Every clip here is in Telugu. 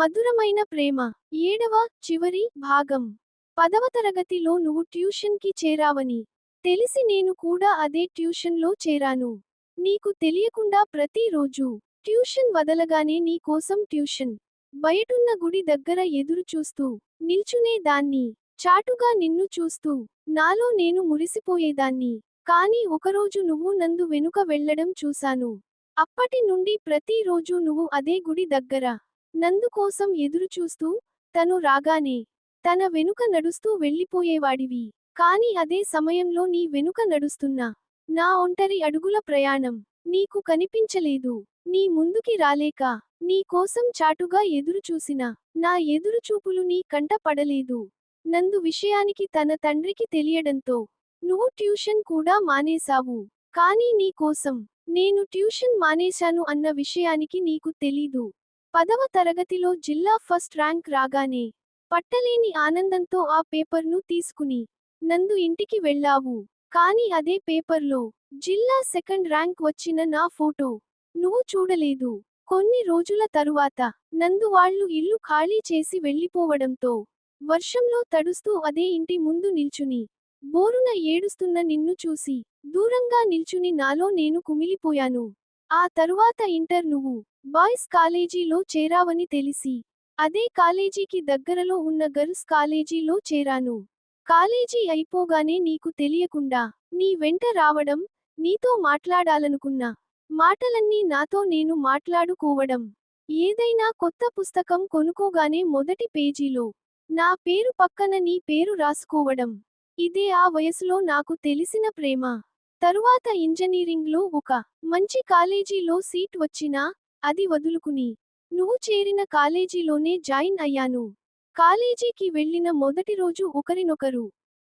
మధురమైన ప్రేమ. ఏడవ, చివరి భాగం. 10వ తరగతిలో నువ్వు ట్యూషన్కి చేరావని తెలిసి నేను కూడా అదే ట్యూషన్లో చేరాను. నీకు తెలియకుండా ప్రతిరోజు ట్యూషన్ వదలగానే నీ కోసం ట్యూషన్ బయటున్న గుడి దగ్గర ఎదురు చూస్తూ నిల్చునే దాన్ని. చాటుగా నిన్ను చూస్తూ నాలో నేను మురిసిపోయేదాన్ని. కానీ ఒకరోజు నువ్వు నందు వెనుక వెళ్ళడం చూశాను. అప్పటి నుండి ప్రతిరోజు నువ్వు అదే గుడి దగ్గర నందు కోసం ఎదురుచూస్తూ, తను రాగానే తన వెనుక నడుస్తూ వెళ్ళిపోయేవాడివి. కాని అదే సమయంలో నీ వెనుక నడుస్తున్నా నా ఒంటరి అడుగుల ప్రయాణం నీకు కనిపించలేదు. నీ ముందుకి రాలేక నీ కోసం చాటుగా ఎదురుచూసిన నా ఎదురుచూపులు నీ కంట పడలేదు. నందు విషయానికి తన తండ్రికి తెలియడంతో నువ్వు ట్యూషన్ కూడా మానేశావు. కానీ నీ కోసం నేను ట్యూషన్ మానేశాను అన్న విషయానికి నీకు తెలీదు. 10వ తరగతిలో జిల్లా ఫస్ట్ ర్యాంక్ రాగానే పట్టలేని ఆనందంతో ఆ పేపర్ను తీసుకుని నందు ఇంటికి వెళ్ళావు. కాని అదే పేపర్లో జిల్లా సెకండ్ ర్యాంక్ వచ్చిన నా ఫోటో నువ్వు చూడలేదు. కొన్ని రోజుల తరువాత నందు వాళ్ళు ఇల్లు ఖాళీ చేసి వెళ్ళిపోవడంతో వర్షంలో తడుస్తూ అదే ఇంటి ముందు నిల్చుని బోరున ఏడుస్తున్న నిన్ను చూసి దూరంగా నిల్చుని నాలో నేను కుమిలిపోయాను. ఆ తరువాత ఇంటర్ నువ్వు బాయ్స్ కాలేజీలో చేరావని తెలిసి అదే కాలేజీకి దగ్గరలో ఉన్న గర్ల్స్ కాలేజీలో చేరాను. కాలేజీ అయిపోగానే నీకు తెలియకుండా నీ వెంట రావడం, నీతో మాట్లాడాలనుకున్న మాటలన్నీ నాతో నేను మాట్లాడుకోవడం, ఏదైనా కొత్త పుస్తకం కొనుక్కోగానే మొదటి పేజీలో నా పేరు పక్కన నీ పేరు రాసుకోవడం, ఇదే ఆ వయసులో నాకు తెలిసిన ప్రేమ. తరువాత ఇంజనీరింగ్లో ఒక మంచి కాలేజీలో సీట్ వచ్చినా అది వదులుకుని నువ్వు చేరిన కాలేజీలోనే జాయిన్ అయ్యాను. కాలేజీకి వెళ్ళిన మొదటి రోజు ఒకరినొకరు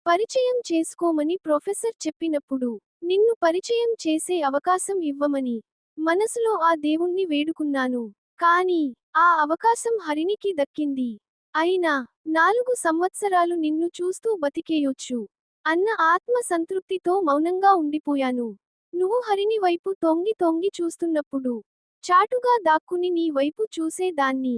పరిచయం చేసుకోమని ప్రొఫెసర్ చెప్పినప్పుడు నిన్ను పరిచయం చేసే అవకాశం ఇవ్వమని మనసులో ఆ దేవుణ్ణి వేడుకున్నాను. కానీ ఆ అవకాశం హరినికి దక్కింది. అయినా 4 సంవత్సరాలు నిన్ను చూస్తూ బతికేయొచ్చు అన్న ఆత్మ సంతృప్తితో మౌనంగా ఉండిపోయాను. నువ్వు హరిని వైపు తొంగి తొంగి చూస్తున్నప్పుడు చాటుగా దాక్కుని నీ వైపు చూసేదాన్ని.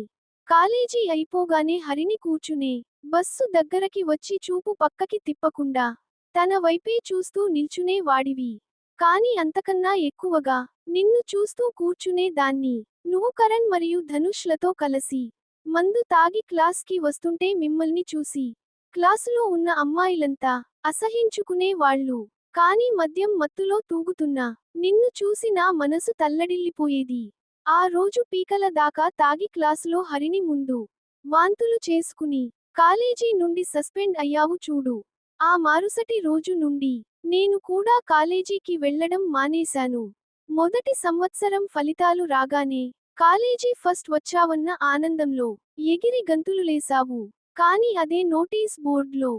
కాలేజీ అయిపోగానే హరిని కూర్చునే బస్సు దగ్గరకి వచ్చి చూపు పక్కకి తిప్పకుండా తన వైపే చూస్తూ నిల్చునే వాడివి. కాని అంతకన్నా ఎక్కువగా నిన్ను చూస్తూ కూర్చునే దాన్ని. నువ్వు కరణ్ మరియు ధనుష్లతో కలిసి మందు తాగి క్లాస్కి వస్తుంటే మిమ్మల్ని చూసి క్లాసులో ఉన్న అమ్మాయిలంతా అసహించుకునే వాళ్ళు. కాని మద్యం మత్తులో తూగుతున్నా నిన్ను చూసి నా మనసు తల్లడిల్లిపోయేది. ఆ రోజు పీకల దాకా తాగి క్లాసులో హరిని ముందు వాంతులు చేసుకుని కాలేజీ నుండి సస్పెండ్ అయ్యావు చూడు. ఆ మరుసటి రోజు నుండి నేను కూడా కాలేజీకి వెళ్ళడం మానేశాను. మొదటి సంవత్సరం ఫలితాలు రాగానే కాలేజీ ఫస్ట్ వచ్చావన్న ఆనందంలో ఎగిరి గంతులులేశావు. కాని అదే నోటీస్ బోర్డ్లో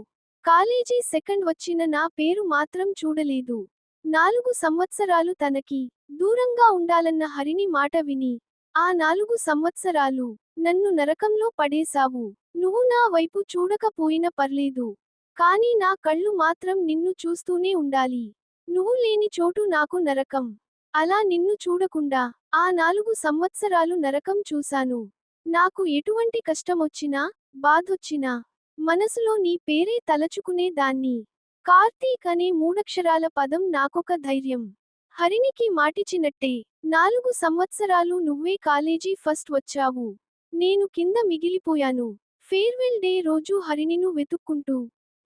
కాలేజీ సెకండ్ వచ్చిన నా పేరు మాత్రం చూడలేదు. 4 సంవత్సరాలు తనకి దూరంగా ఉండాలన్న హరిని మాట విని ఆ 4 సంవత్సరాలు నన్ను నరకంలో పడేశావు. నువ్వు నా వైపు చూడకపోయిన పర్లేదు. కాని నా కళ్ళు మాత్రం నిన్ను చూస్తూనే ఉండాలి. నువ్వు లేని చోటు నాకు నరకం. అలా నిన్ను చూడకుండా ఆ 4 సంవత్సరాలు నరకం చూశాను. నాకు ఎటువంటి కష్టమొచ్చినా, బాధొచ్చినా మనసులో నీ పేరే తలచుకునే దాన్ని. కార్తీక్ అనే 3 అక్షరాల పదం నాకొక ధైర్యం. హరినికి మాటిచ్చినట్టే 4 సంవత్సరాలు నువ్వే కాలేజీ ఫస్ట్ వచ్చావు. నేను కింద మిగిలిపోయాను. ఫేర్వెల్ డే రోజు హరినిను వెతుక్కుంటూ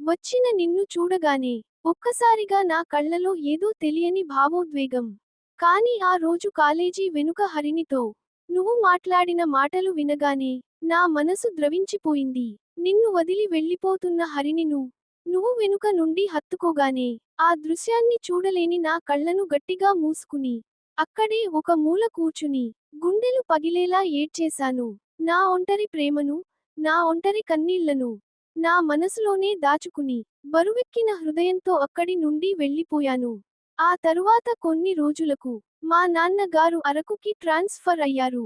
వచ్చిన నిన్ను చూడగానే ఒక్కసారిగా నా కళ్ళలో ఏదో తెలియని భావోద్వేగం. కాని ఆ రోజు కాలేజీ వెనుక హరినితో నువ్వు మాట్లాడిన మాటలు వినగానే నా మనసు ద్రవించిపోయింది. నిన్ను వదిలి వెళ్ళిపోతున్న హరిని నువ్వు వెనుక నుండి హత్తుకోగానే ఆ దృశ్యాన్ని చూడలేని నా కళ్ళను గట్టిగా మూసుకుని అక్కడే ఒక మూల కూర్చుని గుండెలు పగిలేలా ఏడ్చేశాను. నా ఒంటరి ప్రేమను, నా ఒంటరి కన్నీళ్లను నా మనసులోనే దాచుకుని బరువెక్కిన హృదయంతో అక్కడి నుండి వెళ్ళిపోయాను. ఆ తరువాత కొన్ని రోజులకు మా నాన్నగారు అరకుకి ట్రాన్స్ఫర్ అయ్యారు.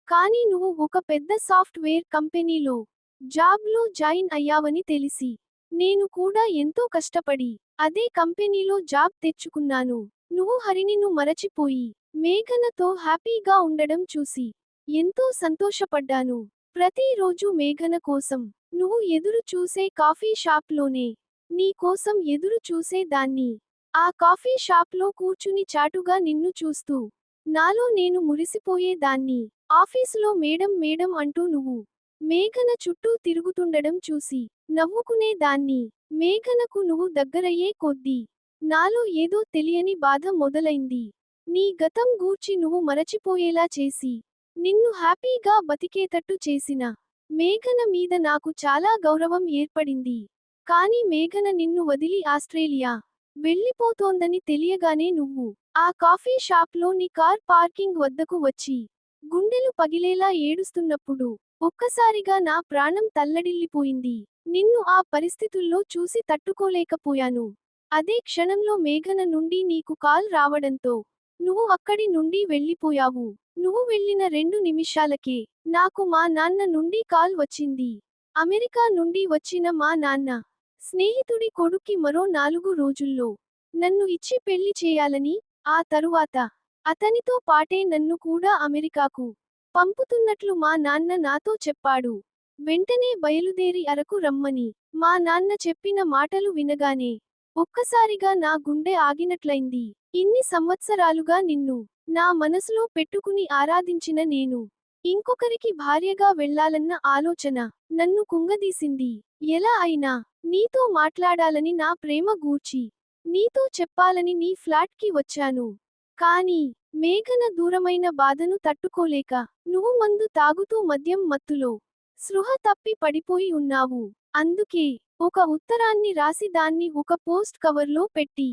కాని నువ్వు ఒక పెద్ద సాఫ్ట్వేర్ కంపెనీలో జాబ్లో జాయిన్ అయ్యావని తెలిసి నేను కూడా ఎంతో కష్టపడి అదే కంపెనీలో జాబ్ తెచ్చుకున్నాను. నువ్వు హరినిను మరచిపోయి మేఘనతో హ్యాపీగా ఉండడం చూసి ఎంతో సంతోషపడ్డాను. ప్రతిరోజు మేఘన కోసం నువ్వు ఎదురు చూసే కాఫీ షాప్లోనే నీ కోసం ఎదురు చూసే దాన్ని. ఆ కాఫీ షాప్లో కూర్చుని చాటుగా నిన్ను చూస్తూ నాలో నేను మురిసిపోయే దాన్ని. ఆఫీసులో మేడం మేడం అంటూ నువ్వు మేఘన చుట్టూ తిరుగుతుండడం చూసి నవ్వుకునే దాన్ని. మేఘనకు నువ్వు దగ్గరయ్యే కొద్దీ నాలో ఏదో తెలియని బాధ మొదలైంది. నీ గతం గూర్చి నువ్వు మరచిపోయేలా చేసి నిన్ను హ్యాపీగా బతికేతట్టు చేసిన మేఘన మీద నాకు చాలా గౌరవం ఏర్పడింది. కాని మేఘన నిన్ను వదిలి ఆస్ట్రేలియా వెళ్ళిపోతోందని తెలియగానే నువ్వు ఆ కాఫీ షాప్లో నీ కార్ పార్కింగ్ వద్దకు వచ్చి గుండెలు పగిలేలా ఏడుస్తున్నప్పుడు ఒక్కసారిగా నా ప్రాణం తల్లడిల్లిపోయింది. నిన్ను ఆ పరిస్థితుల్లో చూసి తట్టుకోలేకపోయాను. అదే క్షణంలో మేఘన నుండి నీకు కాల్ రావడంతో నువ్వు అక్కడి నుండి వెళ్ళిపోయావు. నువ్వు వెళ్ళిన 2 నిమిషాలకే నాకు మా నాన్న నుండి కాల్ వచ్చింది. అమెరికా నుండి వచ్చిన మా నాన్న స్నేహితుడి కొడుక్కి మరో 4 రోజుల్లో నన్ను ఇచ్చి పెళ్లి చేయాలని, ఆ తరువాత అతనితో పాటే నన్ను కూడా అమెరికాకు పంపుతున్నట్లు మా నాన్న నాతో చెప్పాడు. వెంటనే బయలుదేరి అరకు రమ్మని మా నాన్న చెప్పిన మాటలు వినగానే ఒక్కసారిగా నా గుండె ఆగినట్లయింది. ఇన్ని సంవత్సరాలుగా నిన్ను నా మనసులో పెట్టుకుని ఆరాధించిన నేను ఇంకొకరికి భార్యగా వెళ్ళాలన్న ఆలోచన నన్ను కుంగదీసింది. ఎలా అయినా నీతో మాట్లాడాలని, నా ప్రేమ గూర్చి నీతో చెప్పాలని నీ ఫ్లాట్కి వచ్చాను. కానీ మేఘన దూరమైన బాధను తట్టుకోలేక నువ్వు మందు తాగుతూ మద్యం మత్తులో స్పృహ తప్పి పడిపోయి ఉన్నావు. అందుకే ఒక ఉత్తరాన్ని రాసి దాన్ని ఒక పోస్ట్ కవర్లో పెట్టి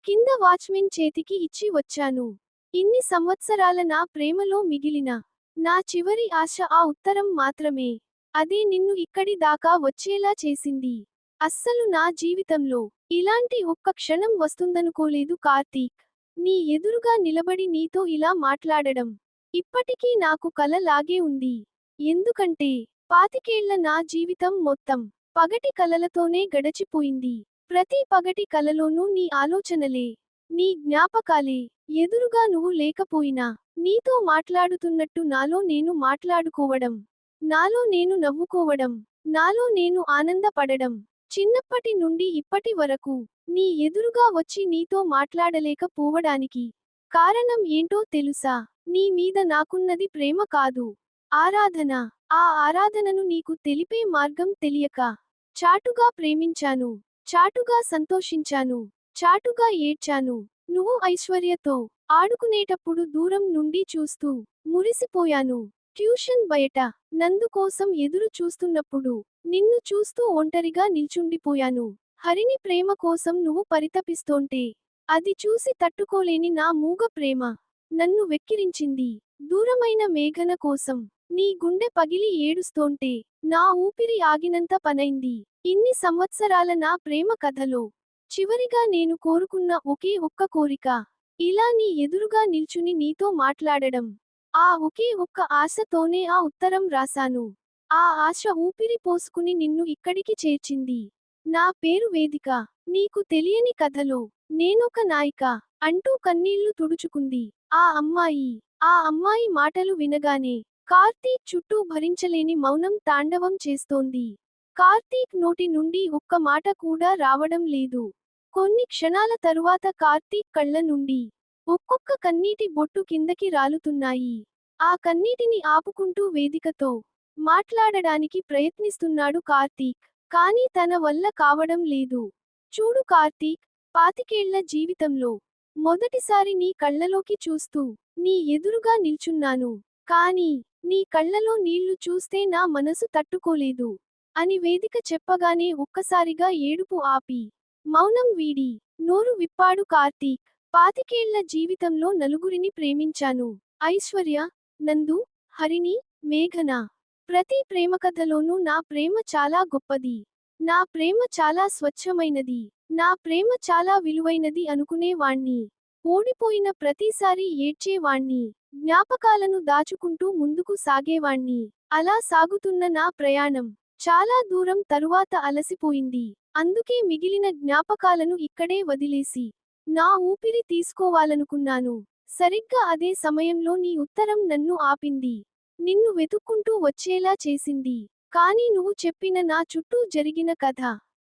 కింద వాచ్మెన్ చేతికి ఇచ్చి వచ్చాను. ఇన్ని సంవత్సరాల నా ప్రేమలో మిగిలిన నా చివరి ఆశ ఆ ఉత్తరం మాత్రమే. అదే నిన్ను ఇక్కడి దాకా వచ్చేలా చేసింది. అస్సలు నా జీవితంలో ఇలాంటి ఒక్క క్షణం వస్తుందనుకోలేదు కార్తీక్. నీ ఎదురుగా నిలబడి నీతో ఇలా మాట్లాడడం ఇప్పటికీ నాకు కల లాగే ఉంది. ఎందుకంటే 25 ఏళ్ల నా జీవితం మొత్తం పగటి కలలతోనే గడచిపోయింది. ప్రతి పగటి కలలోనూ నీ ఆలోచనలే, నీ జ్ఞాపకాలే. ఎదురుగా నువ్వు లేకపోయినా నీతో మాట్లాడుతున్నట్టు నాలో నేను మాట్లాడుకోవడం, నాలో నేను నవ్వుకోవడం, నాలో నేను ఆనందపడడం. చిన్నప్పటి నుండి ఇప్పటి వరకు నీ ఎదురుగా వచ్చి నీతో మాట్లాడలేకపోవడానికి కారణం ఏంటో తెలుసా? నీ మీద నాకున్నది ప్రేమ కాదు, ఆరాధన. ఆ ఆరాధనను నీకు తెలిపే మార్గం తెలియక చాటుగా ప్రేమించాను, చాటుగా సంతోషించాను, చాటుగా ఏడ్చాను. నువ్వు ఐశ్వర్యతో ఆడుకునేటప్పుడు దూరం నుండి చూస్తూ మురిసిపోయాను. ట్యూషన్ బయట నందు కోసం ఎదురు చూస్తున్నప్పుడు నిన్ను చూస్తూ ఒంటరిగా నిల్చుండిపోయాను. హరిని ప్రేమ కోసం నువ్వు పరితపిస్తోంటే అది చూసి తట్టుకోలేని నా మూగ ప్రేమ నన్ను వెక్కిరించింది. దూరమైన మేఘన కోసం నీ గుండె పగిలి ఏడుస్తోంటే నా ఊపిరి ఆగినంత పనైంది. ఇన్ని సంవత్సరాల నా ప్రేమ కథలో చివరిగా నేను కోరుకున్న ఒకే ఒక్క కోరిక, ఇలా నీ ఎదురుగా నిల్చుని నీతో మాట్లాడడం. ఆ ఒకే ఒక్క ఆశతోనే ఆ ఉత్తరం రాశాను. ఆ ఆశ ఊపిరి పోసుకుని నిన్ను ఇక్కడికి చేర్చింది. నా పేరు వేదిక. నీకు తెలియని కథలో నేనొక నాయిక అంటూ కన్నీళ్లు తుడుచుకుంది ఆ అమ్మాయి. ఆ అమ్మాయి మాటలు వినగానే కార్తీక్ చుట్టూ భరించలేని మౌనం తాండవం చేస్తోంది. కార్తీక్ నోటి నుండి ఒక్క మాట కూడా రావడం లేదు. కొన్ని క్షణాల తరువాత కార్తీక్ కళ్ళ నుండి ఒక్కొక్క కన్నీటి బొట్టు కిందకి రాలుతున్నాయి. ఆ కన్నీటిని ఆపుకుంటూ వేదికతో మాట్లాడడానికి ప్రయత్నిస్తున్నాడు కార్తీక్. కానీ తన వల్ల కావడం లేదు. చూడు కార్తీక్, 25 ఏళ్ల జీవితంలో మొదటిసారి నీ కళ్ళలోకి చూస్తూ నీ ఎదురుగా నిల్చున్నాను. కానీ నీ కళ్ళలో నీళ్లు చూస్తే నా మనసు తట్టుకోలేదు అని వేదిక చెప్పగానే ఒక్కసారిగా ఏడుపు ఆపి మౌనం వీడి నోరు విప్పాడు కార్తీక్. 25 ఏళ్ల జీవితంలో నలుగురిని ప్రేమించాను. ఐశ్వర్య, నందు, హరిణి, మేఘన. ప్రతి ప్రేమకథలోనూ నా ప్రేమ చాలా గొప్పది, నా ప్రేమ చాలా స్వచ్ఛమైనది, నా ప్రేమ చాలా విలువైనది అనుకునేవాణ్ణి. ఓడిపోయిన ప్రతిసారి ఏడ్చేవాణ్ణి, జ్ఞాపకాలను దాచుకుంటూ ముందుకు సాగేవాణ్ణి. అలా సాగుతున్న నా ప్రయాణం చాలా దూరం తరువాత అలసిపోయింది. అందుకే మిగిలిన జ్ఞాపకాలను ఇక్కడే వదిలేసి నా ఊపిరి తీసుకోవాలనుకున్నాను. సరిగ్గా అదే సమయంలో నీ ఉత్తరం నన్ను ఆపింది. నిన్ను వెతుక్కుంటూ వచ్చేలా చేసింది. కానీ నువ్వు చెప్పిన నా చుట్టూ జరిగిన కథ,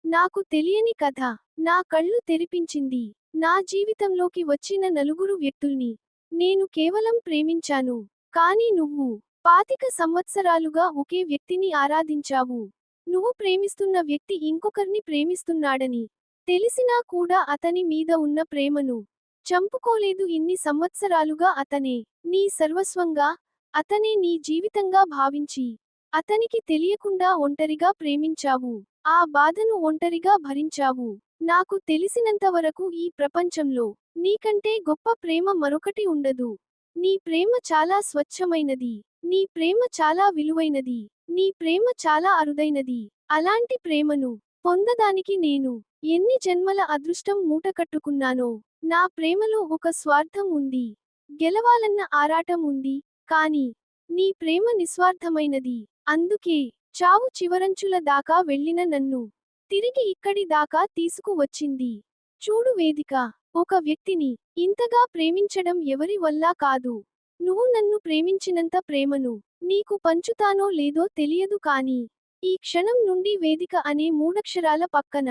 నాకు తెలియని కథ, నా కళ్ళు తెరిపించింది. నా జీవితంలోకి వచ్చిన నలుగురు వ్యక్తుల్ని నేను కేవలం ప్రేమించాను. కానీ నువ్వు 25 సంవత్సరాలుగా ఒకే వ్యక్తిని ఆరాధించావు. నువ్వు ప్రేమిస్తున్న వ్యక్తి ఇంకొకర్ని ప్రేమిస్తున్నాడని తెలిసినా కూడా అతని మీద ఉన్న ప్రేమను చంపుకోలేదు. ఇన్ని సంవత్సరాలుగా అతనే నీ సర్వస్వంగా, అతనే నీ జీవితంగా భావించి, అతనికి తెలియకుండా ఒంటరిగా ప్రేమించావు. ఆ బాధను ఒంటరిగా భరించావు. నాకు తెలిసినంతవరకు ఈ ప్రపంచంలో నీకంటే గొప్ప ప్రేమ మరొకటి ఉండదు. నీ ప్రేమ చాలా స్వచ్ఛమైనది. నీ ప్రేమ చాలా విలువైనది. నీ ప్రేమ చాలా అరుదైనది. అలాంటి ప్రేమను పొందడానికి నేను ఎన్ని జన్మల అదృష్టం మూటకట్టుకున్నానో. నా ప్రేమలో ఒక స్వార్థం ఉంది. గెలవాలన్న ఆరాటం ఉంది. కానీ నీ ప్రేమ నిస్వార్థమైనది. అందుకే చావు చివరంచుల దాకా వెళ్ళిన నన్ను తిరిగి ఇక్కడి దాకా తీసుకువచ్చింది. చూడు వేదిక, ఒక వ్యక్తిని ఇంతగా ప్రేమించడం ఎవరి వల్ల కాదు. నువ్వు నన్ను ప్రేమించినంత ప్రేమను నీకు పంచుతానో లేదో తెలియదు కానీ, ఈ క్షణం నుండి వేదిక అనే మూడక్షరాల పక్కన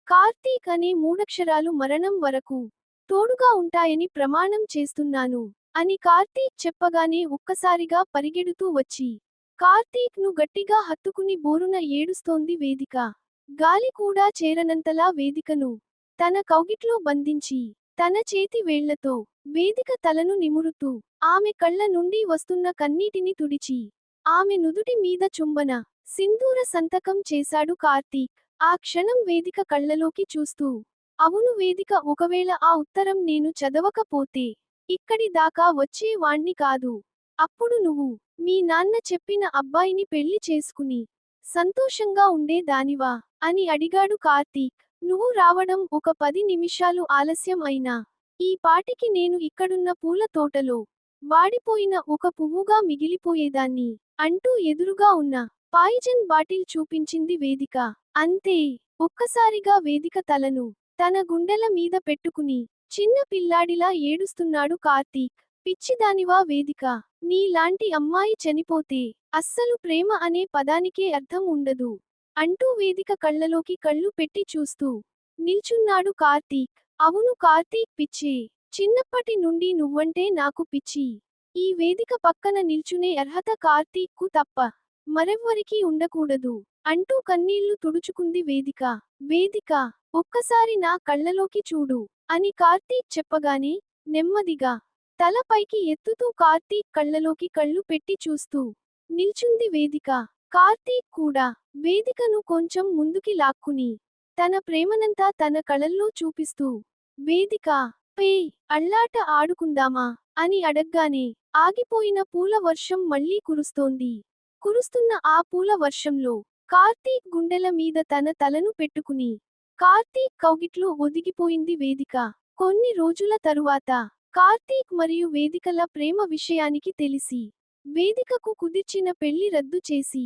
కార్తీక్ అనే మూడక్షరాలు మరణం వరకు తోడుగా ఉంటాయని ప్రమాణం చేస్తున్నాను అని కార్తీక్ చెప్పగానే ఒక్కసారిగా పరిగెడుతూ వచ్చి కార్తీక్ ను గట్టిగా హత్తుకుని బోరున ఏడుస్తోంది వేదిక. గాలి కూడా చేరనంతలా వేదికను తన కౌగిట్లో బంధించి, తన చేతి వేళ్లతో వేదిక తలను నిమురుతూ, ఆమె కళ్ళ నుండి వస్తున్న కన్నీటిని తుడిచి, ఆమె నుదుటి మీద చుంబన సింధూర సంతకం చేశాడు కార్తీక్. ఆ క్షణం వేదిక కళ్ళలోకి చూస్తూ, అవును వేదిక, ఒకవేళ ఆ ఉత్తరం నేను చదవకపోతే ఇక్కడి దాకా వచ్చే వాణ్ణి కాదు. అప్పుడు నువ్వు మీ నాన్న చెప్పిన అబ్బాయిని పెళ్లి చేసుకుని సంతోషంగా ఉండేదానివా అని అడిగాడు కార్తీక్. నువ్వు రావడం ఒక 10 నిమిషాలు ఆలస్యం అయినా ఈ పాటికి నేను ఇక్కడున్న పూల తోటలో వాడిపోయిన ఒక పువ్వుగా మిగిలిపోయేదాన్ని అంటూ ఎదురుగా ఉన్న పాయిజన్ బాటిల్ చూపించింది వేదిక. అంతే, ఒక్కసారిగా వేదిక తలను తన గుండెల మీద పెట్టుకుని చిన్న పిల్లాడిలా ఏడుస్తున్నాడు కార్తీక్. పిచ్చిదానివా వేదిక, నీలాంటి అమ్మాయి చనిపోతే అస్సలు ప్రేమ అనే పదానికే అర్థం ఉండదు అంటూ వేదిక కళ్ళలోకి కళ్ళు పెట్టి చూస్తూ నిల్చున్నాడు కార్తీక్. అవును కార్తీక్, పిచ్చే. చిన్నప్పటి నుండి నువ్వంటే నాకు పిచ్చి. ఈ వేదిక పక్కన నిల్చునే అర్హత కార్తీక్ కు తప్ప మరెవ్వరికీ ఉండకూడదు అంటూ కన్నీళ్లు తుడుచుకుంది వేదిక. వేదిక, ఒక్కసారి నా కళ్ళలోకి చూడు అని కార్తీక్ చెప్పగానే నెమ్మదిగా తల పైకి ఎత్తుతూ కార్తీక్ కళ్ళలోకి కళ్ళు పెట్టి చూస్తూ నిల్చుంది వేదిక. కార్తీక్ కూడా వేదికను కొంచెం ముందుకి లాక్కుని తన ప్రేమనంతా తన కళల్లో చూపిస్తూ, వేదిక, పే అళ్ళాట ఆడుకుందామా అని అడగ్గానే ఆగిపోయిన పూల వర్షం మళ్లీ కురుస్తోంది. కురుస్తున్న ఆ పూల వర్షంలో కార్తీక్ గుండెల మీద తన తలను పెట్టుకుని కార్తీక్ కౌగిట్లో ఒదిగిపోయింది వేదిక. కొన్ని రోజుల తరువాత కార్తీక్ మరియు వేదికల ప్రేమ విషయానికి తెలిసి వేదికకు కుదిర్చిన పెళ్లి రద్దు చేసి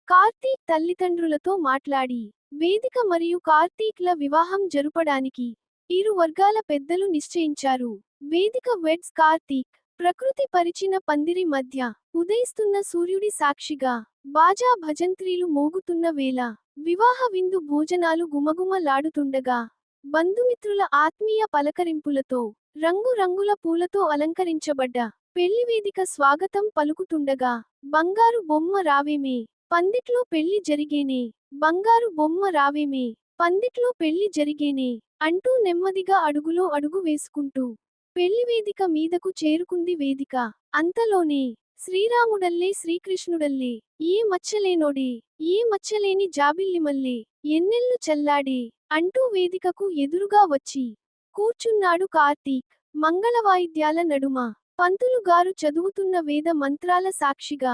కార్తీక్ తల్లిదండ్రులతో మాట్లాడి వేదిక మరియు కార్తీక్ల వివాహం జరుపడానికి ఇరు వర్గాల పెద్దలు నిశ్చయించారు. వేదిక వెడ్స్ కార్తీక్. ప్రకృతి పరిచిన పందిరి మధ్య ఉదయిస్తున్న సూర్యుడి సాక్షిగా బాజా భజంత్రీలు మోగుతున్న వేళ వివాహ విందు భోజనాలు గుమగుమలాడుతుండగా బంధుమిత్రుల ఆత్మీయ పలకరింపులతో రంగురంగుల పూలతో అలంకరించబడ్డ పెళ్లివేదిక స్వాగతం పలుకుతుండగా బంగారు బొమ్మ రావేమే పందిట్లో పెళ్లి జరిగేనే, బంగారు బొమ్మ రావేమే పందిట్లో పెళ్లి జరిగేనే అంటూ నెమ్మదిగా అడుగులో అడుగు వేసుకుంటూ పెళ్లివేదిక మీదకు చేరుకుంది వేదిక. అంతలోనే శ్రీరాముడల్లే శ్రీకృష్ణుడల్లే ఏ మచ్చలేనోడే, ఏ మచ్చలేని జాబిల్లిమల్లే ఎన్నెల్లు చల్లాడే అంటూ వేదికకు ఎదురుగా వచ్చి కూర్చున్నాడు కార్తీక్. మంగళవాయిద్యాల నడుమ పంతులు గారు చదువుతున్న వేద మంత్రాల సాక్షిగా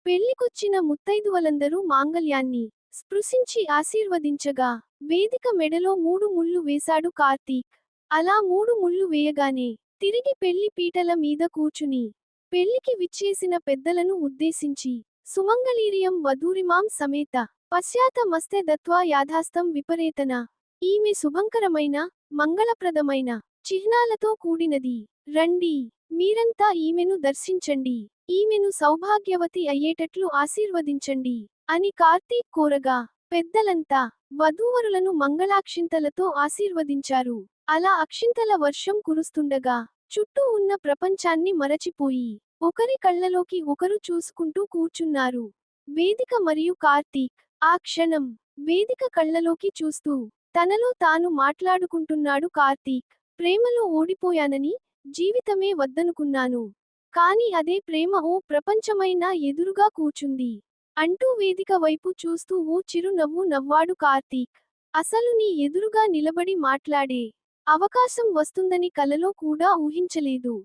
పెళ్లికొచ్చిన ముత్తైదువలందరూ మాంగళ్యాన్ని స్పృశించి ఆశీర్వదించగా వేదిక మెడలో 3 ముళ్ళు వేశాడు కార్తీక్. అలా 3 ముళ్ళు వేయగానే తిరిగి పెళ్లి పీటల మీద కూర్చుని పెళ్లికి విచ్చేసిన పెద్దలను ఉద్దేశించి సుమంగళీర్యం వధూరిమాం సమేత పశ్చాత మస్తే దత్వా యాథాస్తం విపరేతన ఈమె శుభంకరమైన మంగళప్రదమైన చిహ్నాలతో కూడినది రండి, మీరంతా ఈమెను దర్శించండి. ఈమెను సౌభాగ్యవతి అయ్యేటట్లు ఆశీర్వదించండి అని కార్తీక్ కోరగా, పెద్దలంతా వధూవరులను మంగళాక్షింతలతో ఆశీర్వదించారు. అలా అక్షింతల వర్షం కురుస్తుండగా చుట్టూ ఉన్న ప్రపంచాన్ని మరచిపోయి ఒకరి కళ్ళలోకి ఒకరు చూసుకుంటూ కూర్చున్నారు. వేదిక మరియు కార్తీక్. ఆ క్షణం వేదిక కళ్ళలోకి చూస్తూ తనలో తాను మాట్లాడుకుంటున్నాడు కార్తీక్. ప్రేమలో ఓడిపోయానని, జీవితమే వద్దనుకున్నాను. కాని అదే ప్రేమ ఓ ప్రపంచమై నా ఎదురుగా కూర్చుంది అంటూ వేదిక వైపు చూస్తూ ఓ చిరునవ్వు నవ్వాడు కార్తీక్. అసలు నీ ఎదురుగా నిలబడి మాట్లాడే అవకాశం వస్తుందని కలలో కూడా ఊహించలేదు.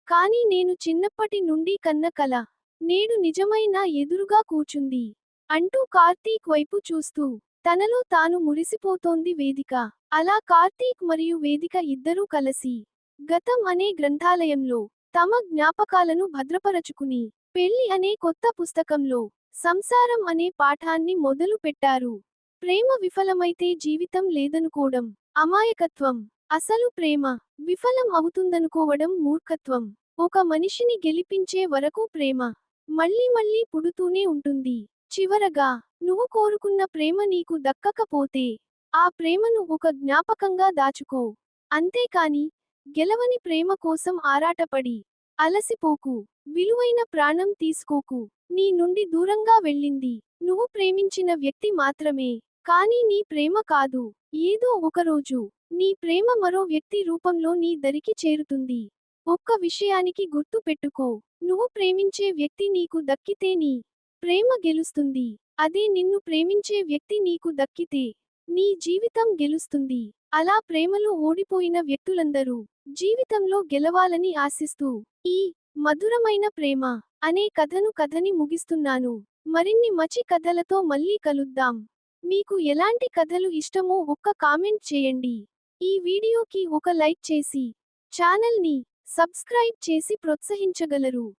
కానీ నేను చిన్నప్పటి నుండి కన్న కల నేడు నిజమై నా ఎదురుగా కూర్చుంది అంటూ కార్తీక్ వైపు చూస్తూ తనలో తాను మురిసిపోతోంది వేదిక. అలా కార్తీక్ మరియు వేదిక ఇద్దరూ కలిసి గతం అనే గ్రంథాలయంలో తమ జ్ఞాపకాలను భద్రపరచుకుని పెళ్లి అనే కొత్త పుస్తకంలో సంసారం అనే పాఠాన్ని మొదలు పెట్టారు. ప్రేమ విఫలమైతే జీవితం లేదనుకోవడం అమాయకత్వం. అసలు ప్రేమ విఫలం అవుతుందనుకోవడం మూర్ఖత్వం. ఒక మనిషిని గెలిపించే వరకు ప్రేమ మళ్ళీ మళ్ళీ పుడుతూనే ఉంటుంది. చివరగా నువ్వు కోరుకున్న ప్రేమ నీకు దక్కకపోతే ఆ ప్రేమను ఒక జ్ఞాపకంగా దాచుకో. అంతేకాని గెలవని ప్రేమ కోసం ఆరాటపడి అలసిపోకు. విలువైన ప్రాణం తీసుకోకు. నీ నుండి దూరంగా వెళ్ళింది నువ్వు ప్రేమించిన వ్యక్తి మాత్రమే, కానీ నీ ప్రేమ కాదు. ఏదో ఒకరోజు నీ ప్రేమ మరో వ్యక్తి రూపంలో నీ దరికి చేరుతుంది. ఒక్క విషయానికి గుర్తు పెట్టుకో, నువ్వు ప్రేమించే వ్యక్తి నీకు దక్కితే నీ ప్రేమ గెలుస్తుంది. అదే నిన్ను ప్రేమించే వ్యక్తి నీకు దక్కితే నీ జీవితం గెలుస్తుంది. అలా ప్రేమలో ఓడిపోయిన వ్యక్తులందరూ జీవితంలో గెలవాలని ఆశిస్తూ ఈ మధురమైన ప్రేమ అనే కథని ముగిస్తున్నాను. మరిన్ని మంచి కథలతో మళ్ళీ కలుద్దాం. మీకు ఎలాంటి కథలు ఇష్టమో ఒక్క కామెంట్ చేయండి. ఈ వీడియోకి ఒక లైక్ చేసి ఛానల్ ని సబ్స్క్రైబ్ చేసి ప్రోత్సహించగలరు.